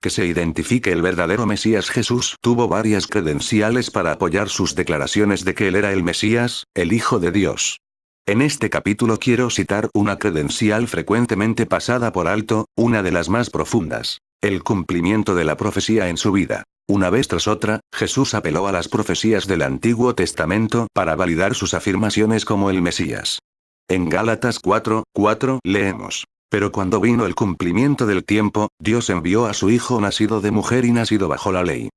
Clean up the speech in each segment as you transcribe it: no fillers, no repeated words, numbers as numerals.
que se identifique el verdadero Mesías. Jesús tuvo varias credenciales para apoyar sus declaraciones de que él era el Mesías, el Hijo de Dios. En este capítulo quiero citar una credencial frecuentemente pasada por alto, una de las más profundas: el cumplimiento de la profecía en su vida. Una vez tras otra, Jesús apeló a las profecías del Antiguo Testamento para validar sus afirmaciones como el Mesías. En Gálatas 4:4 leemos: pero cuando vino el cumplimiento del tiempo, Dios envió a su Hijo nacido de mujer y nacido bajo la ley.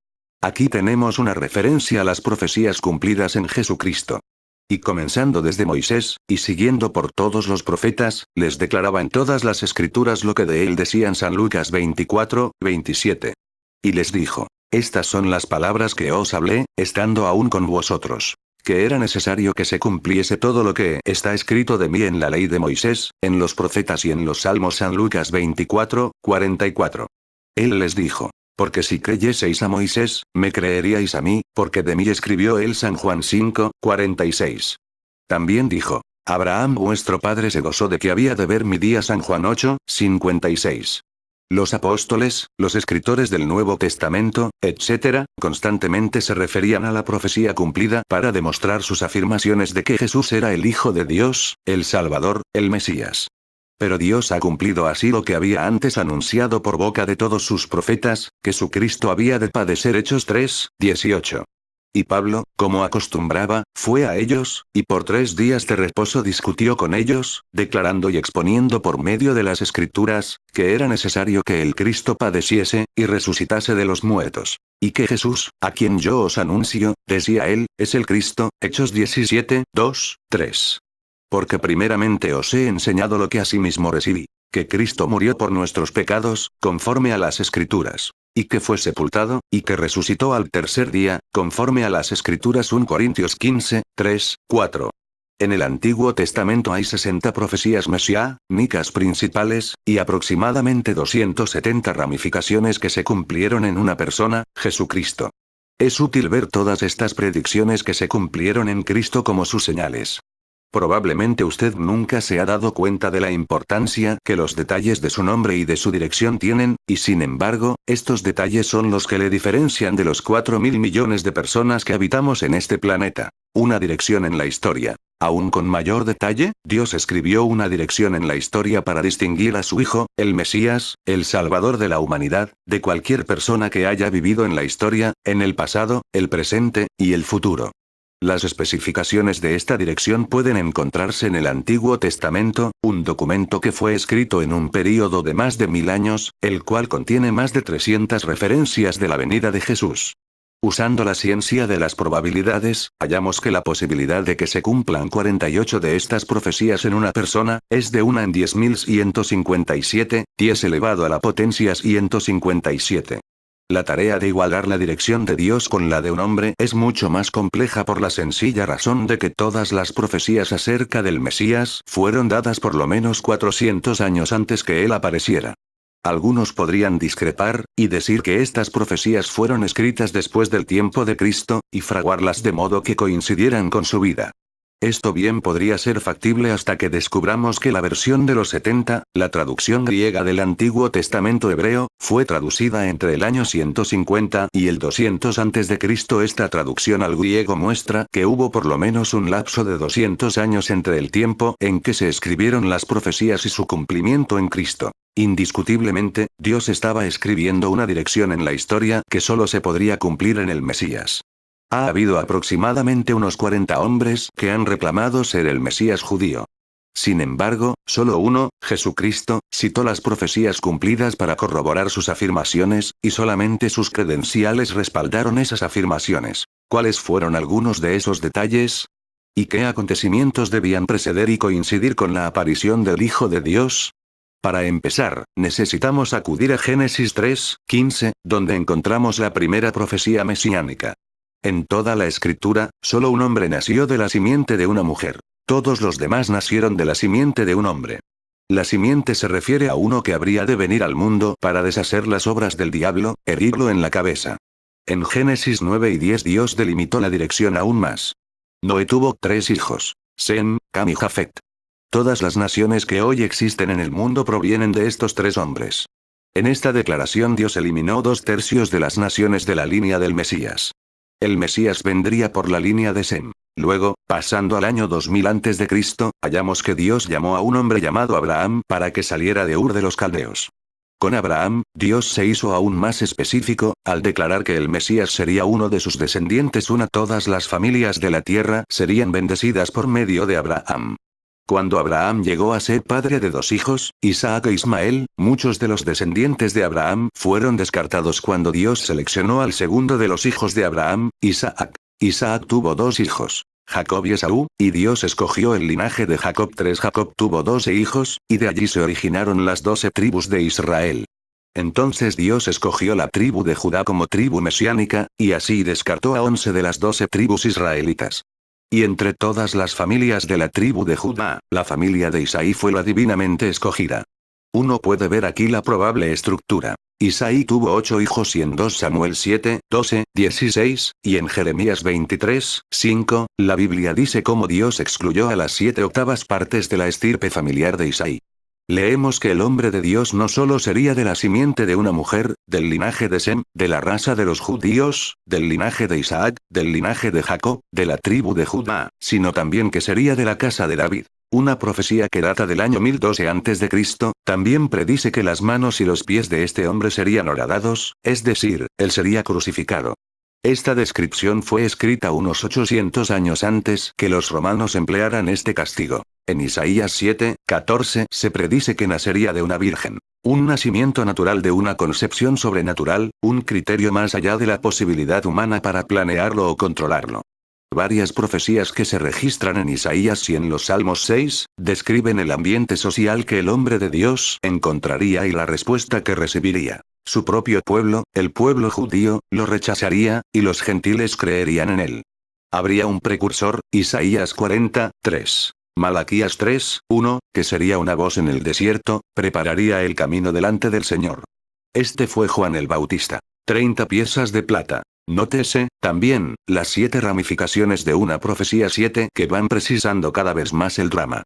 Aquí tenemos una referencia a las profecías cumplidas en Jesucristo. Y comenzando desde Moisés, y siguiendo por todos los profetas, les declaraba en todas las escrituras lo que de él decían. San Lucas 24:27. Y les dijo: estas son las palabras que os hablé, estando aún con vosotros, que era necesario que se cumpliese todo lo que está escrito de mí en la ley de Moisés, en los profetas y en los salmos. San Lucas 24:44. Él les dijo: porque si creyeseis a Moisés, me creeríais a mí, porque de mí escribió él. San Juan 5:46. También dijo: Abraham vuestro padre se gozó de que había de ver mi día. San Juan 8:56. Los apóstoles, los escritores del Nuevo Testamento, etc., constantemente se referían a la profecía cumplida para demostrar sus afirmaciones de que Jesús era el Hijo de Dios, el Salvador, el Mesías. Pero Dios ha cumplido así lo que había antes anunciado por boca de todos sus profetas, que su Cristo había de padecer. Hechos 3:18. Y Pablo, como acostumbraba, fue a ellos, y por 3 días de reposo discutió con ellos, declarando y exponiendo por medio de las Escrituras, que era necesario que el Cristo padeciese, y resucitase de los muertos. Y que Jesús, a quien yo os anuncio, decía él, es el Cristo. Hechos 17:2-3. Porque primeramente os he enseñado lo que asimismo recibí: que Cristo murió por nuestros pecados, conforme a las Escrituras, y que fue sepultado, y que resucitó al tercer día, conforme a las Escrituras. 1 Corintios 15:3-4. En el Antiguo Testamento hay 60 profecías mesiánicas principales, y aproximadamente 270 ramificaciones que se cumplieron en una persona, Jesucristo. Es útil ver todas estas predicciones que se cumplieron en Cristo como sus señales. Probablemente usted nunca se ha dado cuenta de la importancia que los detalles de su nombre y de su dirección tienen, y sin embargo, estos detalles son los que le diferencian de los 4.000 millones de personas que habitamos en este planeta. Una dirección en la historia. Aún con mayor detalle, Dios escribió una dirección en la historia para distinguir a su Hijo, el Mesías, el Salvador de la humanidad, de cualquier persona que haya vivido en la historia, en el pasado, el presente, y el futuro. Las especificaciones de esta dirección pueden encontrarse en el Antiguo Testamento, un documento que fue escrito en un período de más de 1000 años, el cual contiene más de 300 referencias de la venida de Jesús. Usando la ciencia de las probabilidades, hallamos que la posibilidad de que se cumplan 48 de estas profecías en una persona, es de 1 en 10.157, 10 elevado a la potencia 157. La tarea de igualar la dirección de Dios con la de un hombre es mucho más compleja por la sencilla razón de que todas las profecías acerca del Mesías fueron dadas por lo menos 400 años antes que él apareciera. Algunos podrían discrepar, y decir que estas profecías fueron escritas después del tiempo de Cristo, y fraguarlas de modo que coincidieran con su vida. Esto bien podría ser factible hasta que descubramos que la versión de los 70, la traducción griega del Antiguo Testamento hebreo, fue traducida entre el año 150 y el 200 a.C. Esta traducción al griego muestra que hubo por lo menos un lapso de 200 años entre el tiempo en que se escribieron las profecías y su cumplimiento en Cristo. Indiscutiblemente, Dios estaba escribiendo una dirección en la historia que solo se podría cumplir en el Mesías. Ha habido aproximadamente unos 40 hombres que han reclamado ser el Mesías judío. Sin embargo, solo uno, Jesucristo, citó las profecías cumplidas para corroborar sus afirmaciones, y solamente sus credenciales respaldaron esas afirmaciones. ¿Cuáles fueron algunos de esos detalles? ¿Y qué acontecimientos debían preceder y coincidir con la aparición del Hijo de Dios? Para empezar, necesitamos acudir a Génesis 3:15, donde encontramos la primera profecía mesiánica. En toda la Escritura, solo un hombre nació de la simiente de una mujer. Todos los demás nacieron de la simiente de un hombre. La simiente se refiere a uno que habría de venir al mundo para deshacer las obras del diablo, herirlo en la cabeza. En Génesis 9 y 10 Dios delimitó la dirección aún más. Noé tuvo 3 hijos: Sem, Cam y Jafet. Todas las naciones que hoy existen en el mundo provienen de estos 3 hombres. En esta declaración Dios eliminó 2/3 de las naciones de la línea del Mesías. El Mesías vendría por la línea de Sem. Luego, pasando al año 2000 a.C., hallamos que Dios llamó a un hombre llamado Abraham para que saliera de Ur de los Caldeos. Con Abraham, Dios se hizo aún más específico, al declarar que el Mesías sería uno de sus descendientes. Todas las familias de la tierra serían bendecidas por medio de Abraham. Cuando Abraham llegó a ser padre de 2 hijos, Isaac e Ismael, muchos de los descendientes de Abraham fueron descartados cuando Dios seleccionó al segundo de los hijos de Abraham, Isaac. Isaac tuvo 2 hijos, Jacob y Esaú, y Dios escogió el linaje de Jacob. Jacob tuvo 12 hijos, y de allí se originaron las 12 tribus de Israel. Entonces Dios escogió la tribu de Judá como tribu mesiánica, y así descartó a 11 de las 12 tribus israelitas. Y entre todas las familias de la tribu de Judá, la familia de Isaí fue la divinamente escogida. Uno puede ver aquí la probable estructura. Isaí tuvo 8 hijos y en 2 Samuel 7, 12, 16, y en Jeremías 23, 5, la Biblia dice cómo Dios excluyó a las 7/8 partes de la estirpe familiar de Isaí. Leemos que el hombre de Dios no solo sería de la simiente de una mujer, del linaje de Sem, de la raza de los judíos, del linaje de Isaac, del linaje de Jacob, de la tribu de Judá, sino también que sería de la casa de David. Una profecía que data del año 1012 a.C., también predice que las manos y los pies de este hombre serían horadados, es decir, él sería crucificado. Esta descripción fue escrita unos 800 años antes que los romanos emplearan este castigo. En Isaías 7, 14 se predice que nacería de una virgen. Un nacimiento natural de una concepción sobrenatural, un criterio más allá de la posibilidad humana para planearlo o controlarlo. Varias profecías que se registran en Isaías y en los Salmos 6, describen el ambiente social que el hombre de Dios encontraría y la respuesta que recibiría. Su propio pueblo, el pueblo judío, lo rechazaría, y los gentiles creerían en él. Habría un precursor, Isaías 40, 3. Malaquías 3, 1, que sería una voz en el desierto, prepararía el camino delante del Señor. Este fue Juan el Bautista. 30 piezas de plata. Nótese, también, las 7 ramificaciones de una profecía 7 que van precisando cada vez más el drama.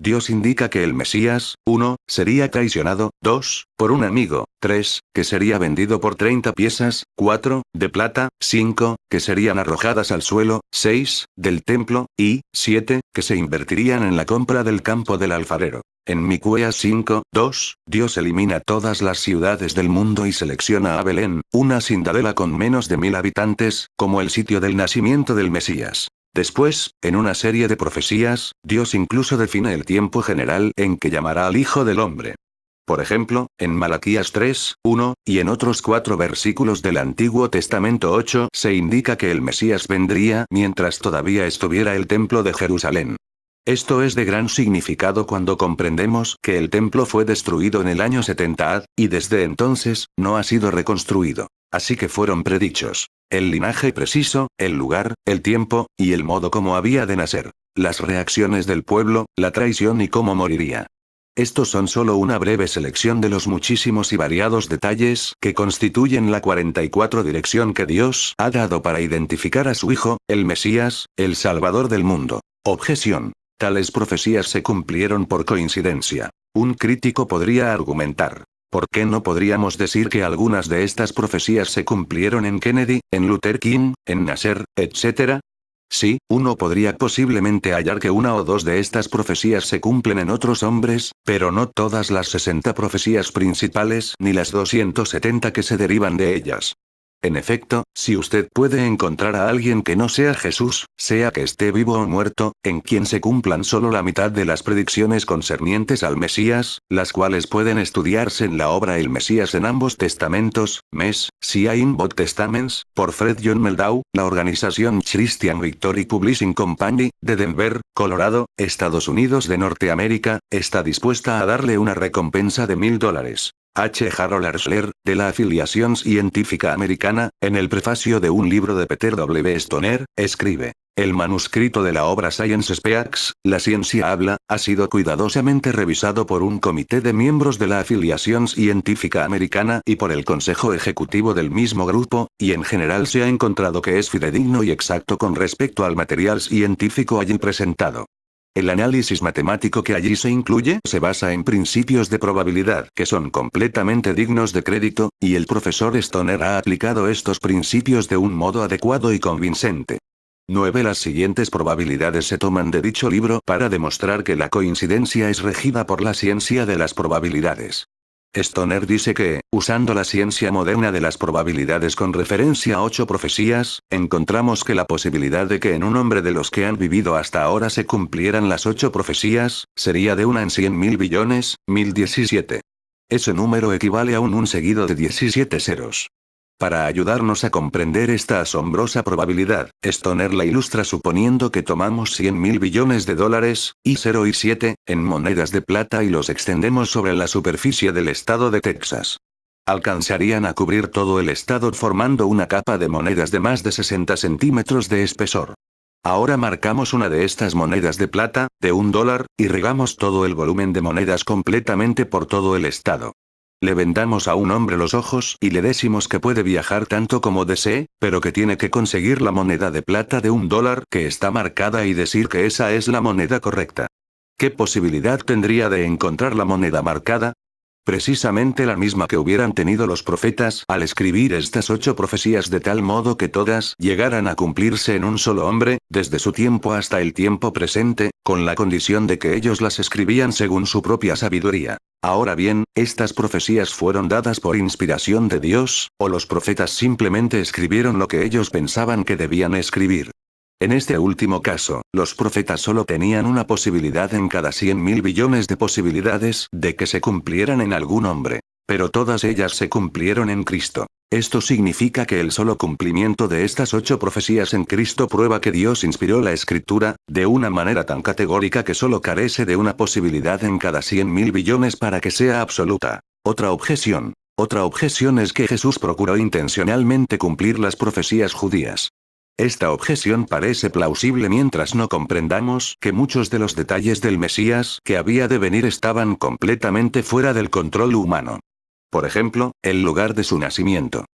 Dios indica que el Mesías, 1, sería traicionado, 2, por un amigo, 3, que sería vendido por 30 piezas, 4, de plata, 5, que serían arrojadas al suelo, 6, del templo, y 7, que se invertirían en la compra del campo del alfarero. En Miqueas 5, 2, Dios elimina todas las ciudades del mundo y selecciona a Belén, una ciudadela con menos de 1000 habitantes, como el sitio del nacimiento del Mesías. Después, en una serie de profecías, Dios incluso define el tiempo general en que llamará al Hijo del Hombre. Por ejemplo, en Malaquías 3, 1, y en otros 4 versículos del Antiguo Testamento 8, se indica que el Mesías vendría mientras todavía estuviera el templo de Jerusalén. Esto es de gran significado cuando comprendemos que el templo fue destruido en el año 70 AD, y desde entonces, no ha sido reconstruido. Así que fueron predichos el linaje preciso, el lugar, el tiempo, y el modo como había de nacer, las reacciones del pueblo, la traición y cómo moriría. Estos son solo una breve selección de los muchísimos y variados detalles que constituyen la 44 dirección que Dios ha dado para identificar a su Hijo, el Mesías, el Salvador del mundo. Objeción. Tales profecías se cumplieron por coincidencia. Un crítico podría argumentar: ¿por qué no podríamos decir que algunas de estas profecías se cumplieron en Kennedy, en Luther King, en Nasser, etc.? Sí, uno podría posiblemente hallar que 1 o 2 de estas profecías se cumplen en otros hombres, pero no todas las 60 profecías principales ni las 270 que se derivan de ellas. En efecto, si usted puede encontrar a alguien que no sea Jesús, sea que esté vivo o muerto, en quien se cumplan solo la mitad de las predicciones concernientes al Mesías, las cuales pueden estudiarse en la obra El Mesías en ambos testamentos, Messiah in Both Testaments, por Fred John Meldau, la organización Christian Victory Publishing Company, de Denver, Colorado, Estados Unidos de Norteamérica, está dispuesta a darle una recompensa de $1000. H. Harold Arsler, de la Afiliación Científica Americana, en el prefacio de un libro de Peter W. Stoner, escribe: el manuscrito de la obra Science Speaks, La ciencia habla, ha sido cuidadosamente revisado por un comité de miembros de la Afiliación Científica Americana y por el Consejo Ejecutivo del mismo grupo, y en general se ha encontrado que es fidedigno y exacto con respecto al material científico allí presentado. El análisis matemático que allí se incluye se basa en principios de probabilidad que son completamente dignos de crédito, y el profesor Stoner ha aplicado estos principios de un modo adecuado y convincente. 9. Las siguientes probabilidades se toman de dicho libro para demostrar que la coincidencia es regida por la ciencia de las probabilidades. Stoner dice que, usando la ciencia moderna de las probabilidades con referencia a 8 profecías, encontramos que la posibilidad de que en un hombre de los que han vivido hasta ahora se cumplieran las 8 profecías, sería de 1 en 100.000 billones, 1017. Ese número equivale a un 1 seguido de 17 ceros. Para ayudarnos a comprender esta asombrosa probabilidad, Stoner la ilustra suponiendo que tomamos 100.000 billones de dólares, y 0 y 7, en monedas de plata y los extendemos sobre la superficie del estado de Texas. Alcanzarían a cubrir todo el estado formando una capa de monedas de más de 60 centímetros de espesor. Ahora marcamos una de estas monedas de plata, de $1, y regamos todo el volumen de monedas completamente por todo el estado. Le vendamos a un hombre los ojos y le decimos que puede viajar tanto como desee, pero que tiene que conseguir la moneda de plata de $1 que está marcada y decir que esa es la moneda correcta. ¿Qué posibilidad tendría de encontrar la moneda marcada? Precisamente la misma que hubieran tenido los profetas al escribir estas 8 profecías de tal modo que todas llegaran a cumplirse en un solo hombre, desde su tiempo hasta el tiempo presente, con la condición de que ellos las escribían según su propia sabiduría. Ahora bien, ¿estas profecías fueron dadas por inspiración de Dios, o los profetas simplemente escribieron lo que ellos pensaban que debían escribir? En este último caso, los profetas solo tenían una posibilidad en cada 100.000 billones de posibilidades de que se cumplieran en algún hombre. Pero todas ellas se cumplieron en Cristo. Esto significa que el solo cumplimiento de estas 8 profecías en Cristo prueba que Dios inspiró la Escritura, de una manera tan categórica que solo carece de una posibilidad en cada 100.000 billones para que sea absoluta. Otra objeción es que Jesús procuró intencionalmente cumplir las profecías judías. Esta objeción parece plausible mientras no comprendamos que muchos de los detalles del Mesías que había de venir estaban completamente fuera del control humano. Por ejemplo, el lugar de su nacimiento.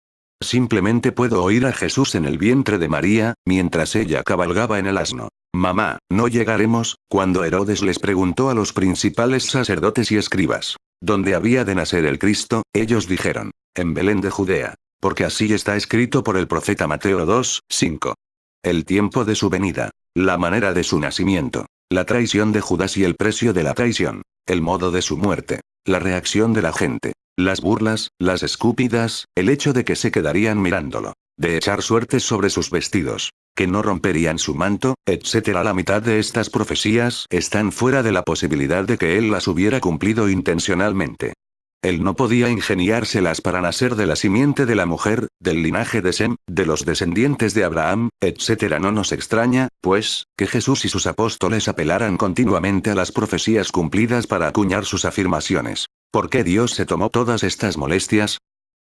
Simplemente puedo oír a Jesús en el vientre de María, mientras ella cabalgaba en el asno. Mamá, ¿no llegaremos? Cuando Herodes les preguntó a los principales sacerdotes y escribas, ¿dónde había de nacer el Cristo? Ellos dijeron, en Belén de Judea. Porque así está escrito por el profeta Mateo 2:5. El tiempo de su venida, la manera de su nacimiento, la traición de Judas y el precio de la traición, el modo de su muerte, la reacción de la gente, las burlas, las escúpidas, el hecho de que se quedarían mirándolo, de echar suertes sobre sus vestidos, que no romperían su manto, etc. La mitad de estas profecías están fuera de la posibilidad de que él las hubiera cumplido intencionalmente. Él no podía ingeniárselas para nacer de la simiente de la mujer, del linaje de Sem, de los descendientes de Abraham, etc. No nos extraña, pues, que Jesús y sus apóstoles apelaran continuamente a las profecías cumplidas para acuñar sus afirmaciones. ¿Por qué Dios se tomó todas estas molestias?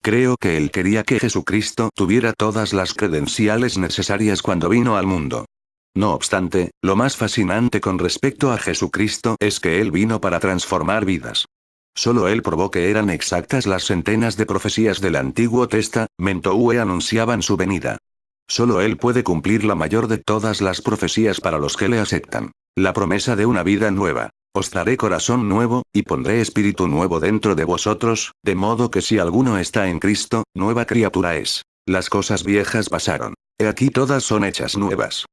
Creo que Él quería que Jesucristo tuviera todas las credenciales necesarias cuando vino al mundo. No obstante, lo más fascinante con respecto a Jesucristo es que Él vino para transformar vidas. Solo él probó que eran exactas las centenas de profecías del Antiguo Testamento que anunciaban su venida. Solo él puede cumplir la mayor de todas las profecías para los que le aceptan. La promesa de una vida nueva. Os daré corazón nuevo, y pondré espíritu nuevo dentro de vosotros, de modo que si alguno está en Cristo, nueva criatura es. Las cosas viejas pasaron. He aquí todas son hechas nuevas.